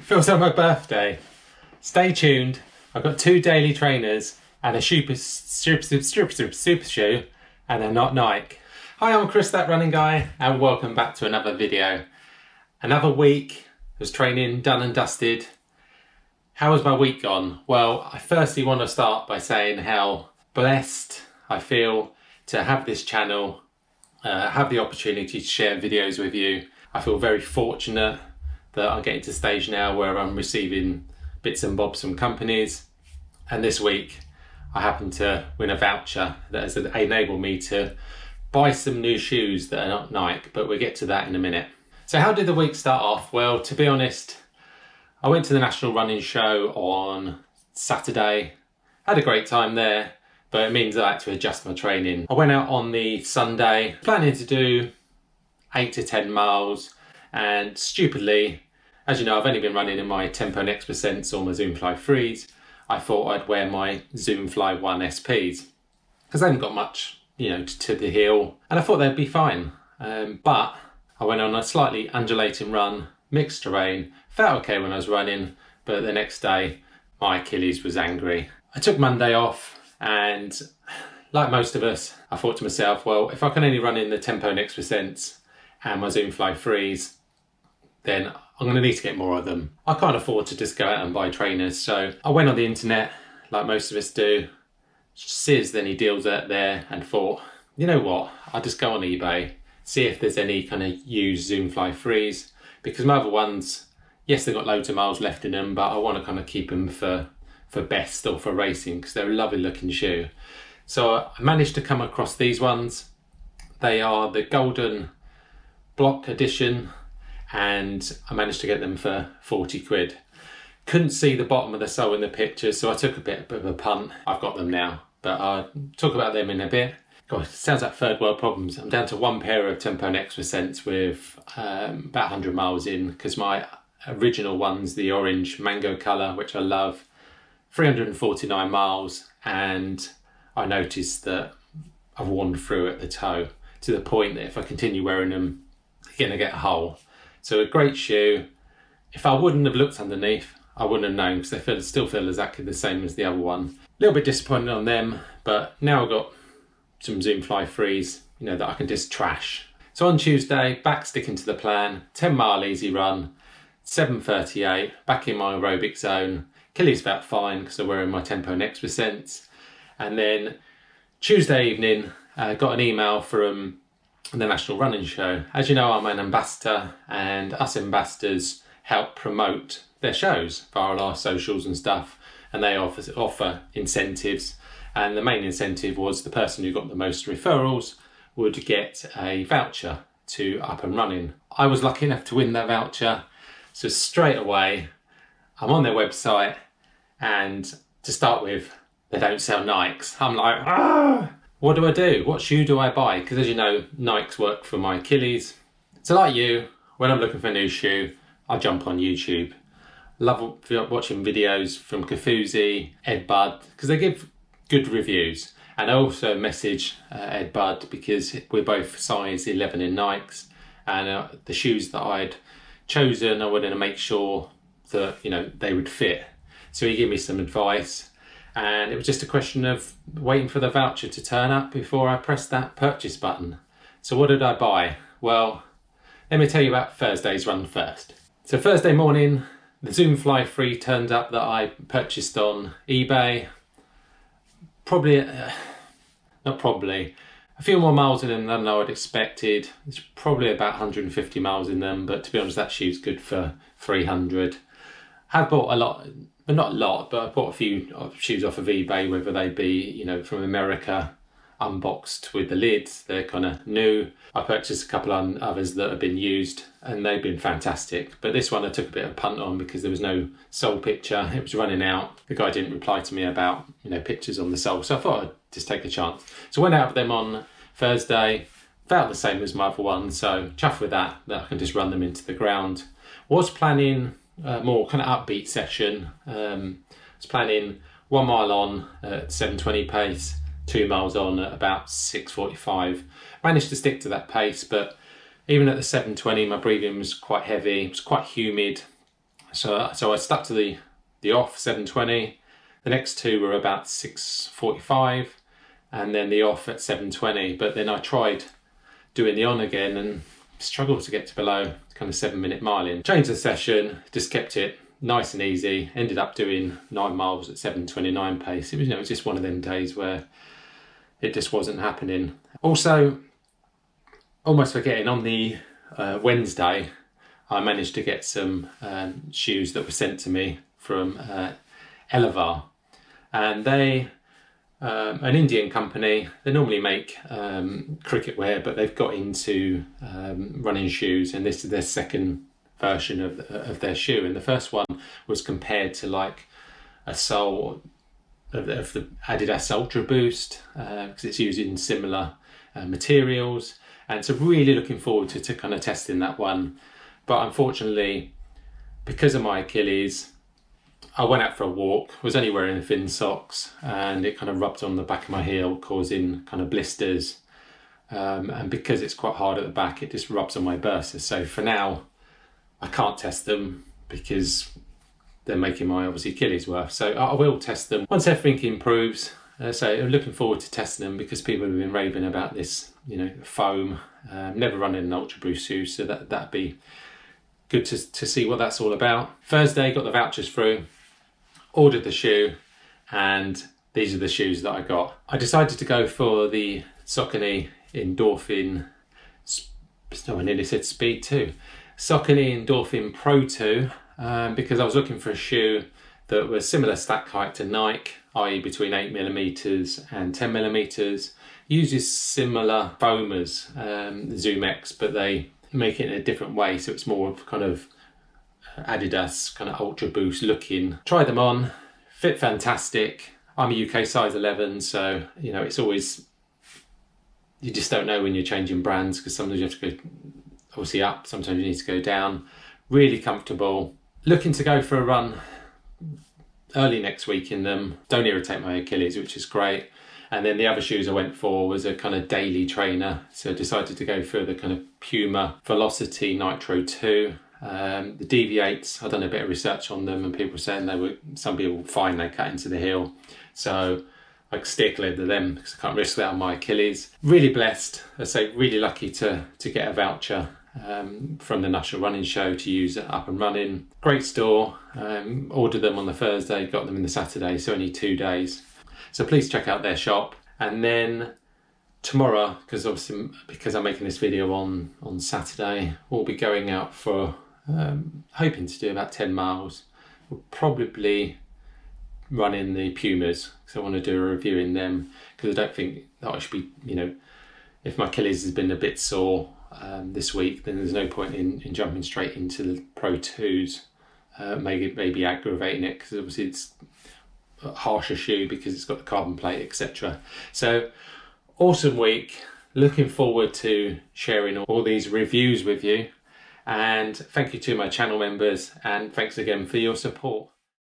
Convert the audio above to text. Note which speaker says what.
Speaker 1: Feels like my birthday. Stay tuned. I've got 2 daily trainers and a super shoe, and they're not Nike. Hi, I'm Chris, that running guy, and welcome back to another video. Another week was training done and dusted. How has my week gone? Well, I firstly want to start by saying how blessed I feel to have this channel, have the opportunity to share videos with you. I feel very fortunate that I'm getting to the stage now where I'm receiving bits and bobs from companies. And this week I happened to win a voucher that has enabled me to buy some new shoes that are not Nike, but we'll get to that in a minute. So how did the week start off? Well, to be honest, I went to the National Running Show on Saturday, had a great time there, but it means I had to adjust my training. I went out on the Sunday, planning to do 8 to 10 miles, and stupidly, as you know, I've only been running in my Tempo Next Percents or my Zoomfly 3s. I thought I'd wear my Zoomfly 1 SPs because they haven't got much, to the heel, and I thought they'd be fine. But I went on a slightly undulating run, mixed terrain, felt okay when I was running, but the next day my Achilles was angry. I took Monday off, and like most of us, I thought to myself, well, if I can only run in the Tempo Next Percents and my Zoomfly 3s, then I'm going to need to get more of them. I can't afford to just go out and buy trainers, so I went on the internet, like most of us do, see if there's any deals out there, and thought, you know what, I'll just go on eBay, see if there's any kind of used Zoomfly 3s, because my other ones, yes, they've got loads of miles left in them, but I want to kind of keep them for best or for racing, because they're a lovely looking shoe. So I managed to come across these ones. They are the Golden Block Edition, and I managed to get them for 40 quid. Couldn't see the bottom of the sole in the picture, so I took a bit of a punt. I've got them now, but I'll talk about them in a bit. God, it sounds like third world problems. I'm down to one pair of Tempo Next Percents with about 100 miles in, because my original ones, the orange mango colour, which I love, 349 miles, and I noticed that I've worn through at the toe to the point that if I continue wearing them, I'm going to get a hole. So a great shoe. If I wouldn't have looked underneath, I wouldn't have known, because they still feel exactly the same as the other one. A little bit disappointed on them, but now I've got some Zoomfly 3s, that I can just trash. So on Tuesday, back sticking to the plan, 10 mile easy run, 7:38, back in my aerobic zone. Achilles felt fine because I'm wearing my Tempo Next Percents. And then Tuesday evening, I got an email from the National Running Show. As you know, I'm an ambassador, and us ambassadors help promote their shows via our socials and stuff, and they offer incentives, and the main incentive was the person who got the most referrals would get a voucher to Up and Running. I was lucky enough to win that voucher, so straight away I'm on their website, and to start with, they don't sell Nikes. I'm like, what do I do? What shoe do I buy? Because as you know, Nikes work for my Achilles. So like you, when I'm looking for a new shoe, I jump on YouTube. Love watching videos from Kafuzi, Ed Budd, because they give good reviews. And I also message Ed Budd because we're both size 11 in Nikes, and the shoes that I'd chosen, I wanted to make sure that they would fit. So he gave me some advice, and it was just a question of waiting for the voucher to turn up before I pressed that purchase button. So what did I buy? Well, let me tell you about Thursday's run first. So Thursday morning, the Zoomfly 3 turned up that I purchased on eBay. A few more miles in them than I would expected. There's probably about 150 miles in them, but to be honest, that shoe's good for 300. I've bought a lot, but not a lot, but I bought a few shoes off of eBay, whether they be, from America, unboxed with the lids. They're kind of new. I purchased a couple of others that have been used, and they've been fantastic. But this one I took a bit of a punt on because there was no sole picture. It was running out. The guy didn't reply to me about, pictures on the sole. So I thought I'd just take a chance. So I went out with them on Thursday. Felt the same as my other one. So chuffed with that I can just run them into the ground. Was planning more kind of upbeat session. Was planning 1 mile on at 7:20 pace, 2 miles on at about 6:45. Managed to stick to that pace, but even at the 7:20, my breathing was quite heavy. It was quite humid. So I stuck to the off 720. The next two were about 6:45, and then the off at 7:20. But then I tried doing the on again and struggled to get to below kind of 7-minute miling. Changed the session, just kept it nice and easy. Ended up doing 9 miles at 7:29 pace. It was, it was just one of them days where it just wasn't happening. Also, almost forgetting, on the Wednesday, I managed to get some shoes that were sent to me from Elevar, and they, an Indian company. They normally make cricket wear, but they've got into running shoes, and this is their second version of their shoe. And the first one was compared to like a sole of the Adidas Ultra Boost, because it's using similar materials, and so really looking forward to kind of testing that one. But unfortunately, because of my Achilles, I went out for a walk, was only wearing thin socks, and it kind of rubbed on the back of my heel, causing kind of blisters. And because it's quite hard at the back, it just rubs on my bursa. So for now, I can't test them because they're making my obviously Achilles worse. So I will test them once everything improves. So I'm looking forward to testing them, because people have been raving about this, foam. Never running an Ultra Boost shoe, so that'd be good to see what that's all about. Thursday, got the vouchers through, ordered the shoe, and these are the shoes that I got. I decided to go for the Saucony Endorphin, I nearly said Speed 2. Saucony Endorphin Pro 2, because I was looking for a shoe that was similar stack height to Nike, i.e. between 8mm and 10mm, uses similar foamers, Zoom X, but they make it in a different way, so it's more of kind of Adidas kind of Ultra Boost looking. Tried them on, fit fantastic. I'm a UK size 11, so it's always, you just don't know when you're changing brands, because sometimes you have to go obviously up, sometimes you need to go down. Really comfortable. Looking to go for a run early next week in them. Don't irritate my Achilles, which is great. And then the other shoes I went for was a kind of daily trainer, so I decided to go for the kind of Puma Velocity Nitro 2. The Deviates, I've done a bit of research on them, and people were saying some people were fine, they cut into the heel. So I steer clear to them because I can't risk that on my Achilles. Really blessed, I say really lucky to get a voucher from the National Running Show to use it up and running. Great store. Ordered them on the Thursday, got them in the Saturday, so only 2 days. So please check out their shop. And then tomorrow, because I'm making this video on Saturday, we'll be going out for hoping to do about 10 miles. We'll probably run in the Pumas, because I want to do a review in them, because I don't think that I should be, if my Achilles has been a bit sore this week, then there's no point in jumping straight into the Pro 2s, maybe aggravating it, because obviously it's a harsher shoe because it's got the carbon plate, etc. So awesome week, looking forward to sharing all these reviews with you, and thank you to my channel members, and thanks again for your support.